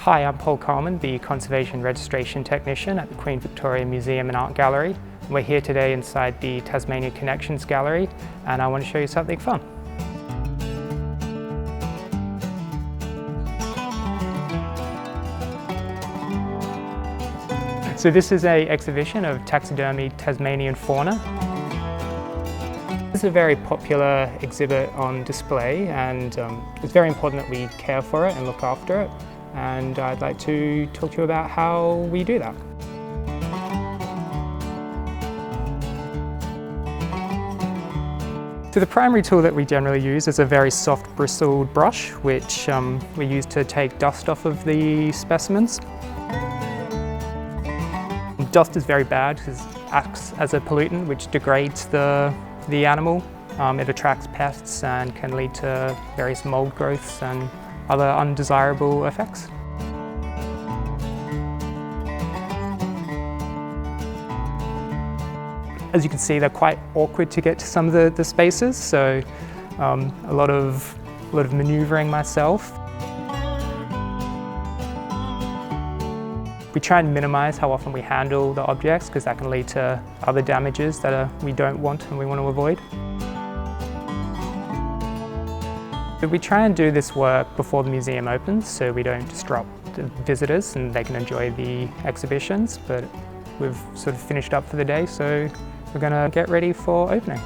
Hi, I'm Paul Coleman, the Conservation Registration Technician at the Queen Victoria Museum and Art Gallery. We're here today inside the Tasmanian Connections gallery, and I want to show you something fun. So this is an exhibition of taxidermied Tasmanian fauna. This is a very popular exhibit on display, and it's very important that we care for it and look after it. And I'd like to talk to you about how we do that. So the primary tool that we generally use is a very soft bristled brush, which we use to take dust off of the specimens. Dust is very bad because it acts as a pollutant which degrades the animal. It attracts pests and can lead to various mold growths and other undesirable effects. As you can see, they're quite awkward to get to some of the spaces, so a lot of manoeuvring myself. We try and minimize how often we handle the objects because that can lead to other damages that we don't want and we want to avoid. We try and do this work before the museum opens so we don't disrupt the visitors and they can enjoy the exhibitions, but we've sort of finished up for the day, so we're going to get ready for opening.